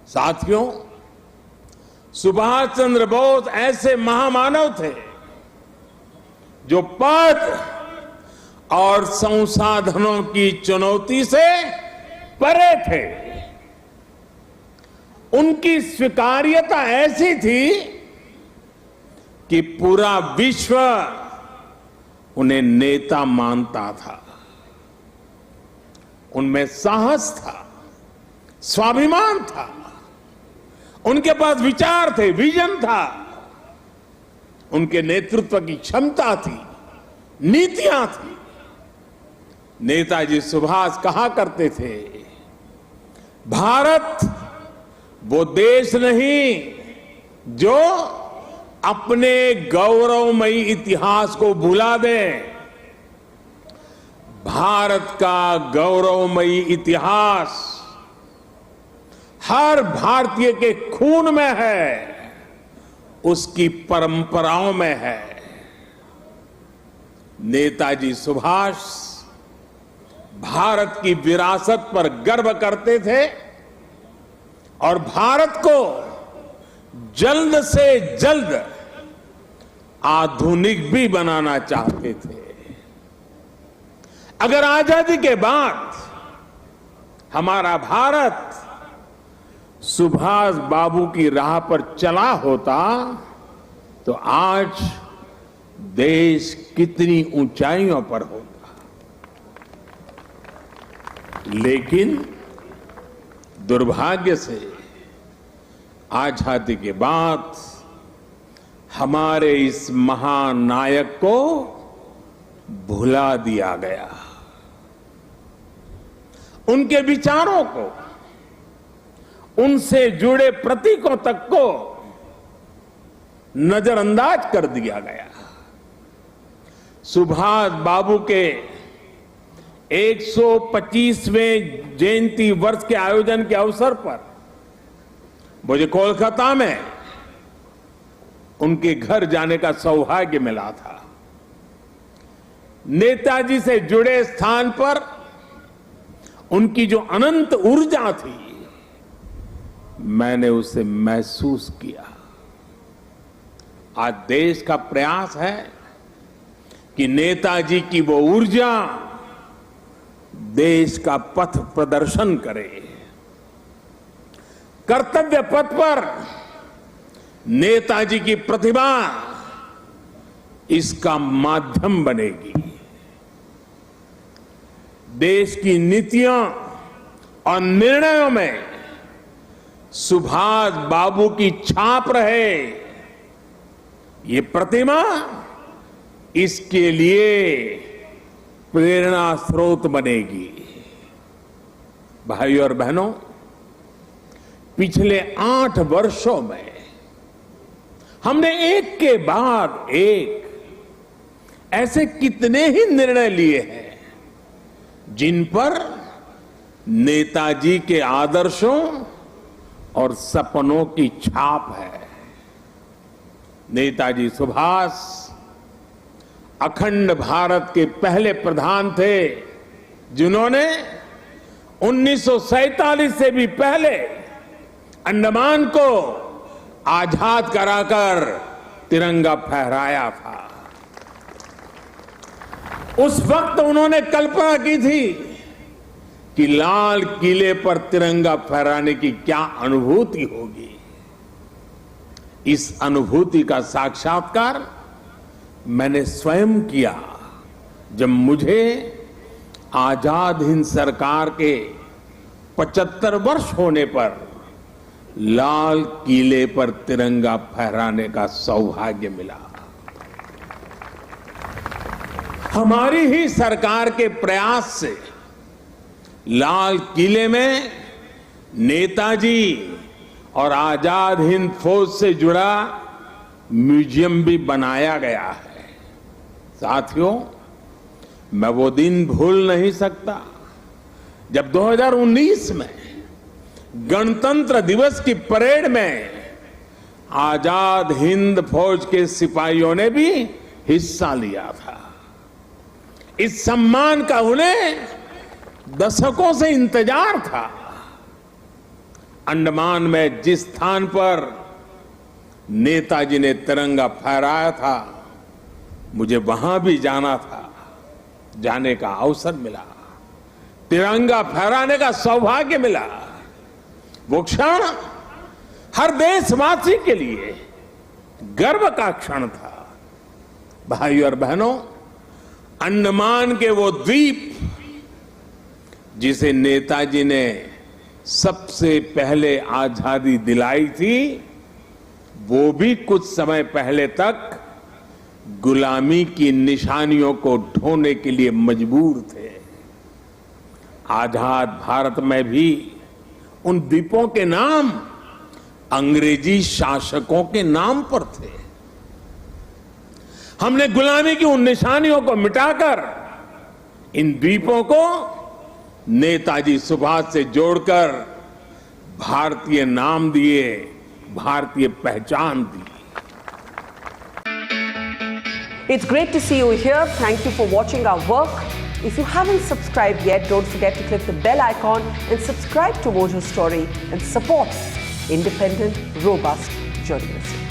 साथियों, सुभाष चंद्र बोस ऐसे महामानव थे जो पद और संसाधनों की चुनौती से परे थे। उनकी स्वीकार्यता ऐसी थी कि पूरा विश्व उन्हें नेता मानता था। उनमें साहस था, स्वाभिमान था, उनके पास विचार थे, विजन था, उनके नेतृत्व की क्षमता थी, नीतियां थी। नेताजी सुभाष कहा करते थे, भारत वो देश नहीं जो अपने गौरवमयी इतिहास को भुला दे। भारत का गौरवमयी इतिहास हर भारतीय के खून में है, उसकी परंपराओं में है। नेताजी सुभाष भारत की विरासत पर गर्व करते थे और भारत को जल्द से जल्द आधुनिक भी बनाना चाहते थे। अगर आजादी के बाद हमारा भारत सुभाष बाबू की राह पर चला होता तो आज देश कितनी ऊंचाइयों पर होता। लेकिन दुर्भाग्य से आजादी के बाद हमारे इस महानायक को भुला दिया गया। उनके विचारों को, उनसे जुड़े प्रतीकों तक को नजरअंदाज कर दिया गया। सुभाष बाबू के 125वें जयंती वर्ष के आयोजन के अवसर पर मुझे कोलकाता में उनके घर जाने का सौभाग्य मिला था। नेताजी से जुड़े स्थान पर उनकी जो अनंत ऊर्जा थी, मैंने उसे महसूस किया। आज देश का प्रयास है कि नेताजी की वो ऊर्जा देश का पथ प्रदर्शन करे। कर्तव्य पथ पर नेताजी की प्रतिभा इसका माध्यम बनेगी। देश की नीतियों और निर्णयों में सुभाष बाबू की छाप रहे, ये प्रतिमा इसके लिए प्रेरणा स्रोत बनेगी। भाइयों और बहनों, पिछले 8 वर्षों में हमने एक के बाद एक ऐसे कितने ही निर्णय लिए हैं जिन पर नेताजी के आदर्शों और सपनों की छाप है। नेताजी सुभाष अखंड भारत के पहले प्रधान थे जिन्होंने 1947 से भी पहले अंडमान को आजाद कराकर तिरंगा फहराया था। उस वक्त उन्होंने कल्पना की थी कि लाल किले पर तिरंगा फहराने की क्या अनुभूति होगी। इस अनुभूति का साक्षात्कार मैंने स्वयं किया जब मुझे आजाद हिंद सरकार के 75 वर्ष होने पर लाल किले पर तिरंगा फहराने का सौभाग्य मिला। हमारी ही सरकार के प्रयास से लाल किले में नेताजी और आजाद हिंद फौज से जुड़ा म्यूजियम भी बनाया गया है। साथियों, मैं वो दिन भूल नहीं सकता जब 2019 में गणतंत्र दिवस की परेड में आजाद हिंद फौज के सिपाहियों ने भी हिस्सा लिया था। इस सम्मान का उन्हें दशकों से इंतजार था। अंडमान में जिस स्थान पर नेताजी ने तिरंगा फहराया था, मुझे वहां भी जाना था, जाने का अवसर मिला, तिरंगा फहराने का सौभाग्य मिला। वो क्षण हर देशवासी के लिए गर्व का क्षण था। भाइयों और बहनों, अंडमान के वो द्वीप जिसे नेताजी ने सबसे पहले आजादी दिलाई थी, वो भी कुछ समय पहले तक गुलामी की निशानियों को ढोने के लिए मजबूर थे। आजाद भारत में भी उन द्वीपों के नाम अंग्रेजी शासकों के नाम पर थे। हमने गुलामी की उन निशानियों को मिटाकर इन द्वीपों को नेताजी सुभाष से जोड़कर भारतीय नाम दिए, भारतीय पहचान दी। It's great to see you here. Thank you for watching our work. If you haven't subscribed yet, don't forget to click the bell icon and subscribe to Mojo Story and support independent, robust journalism.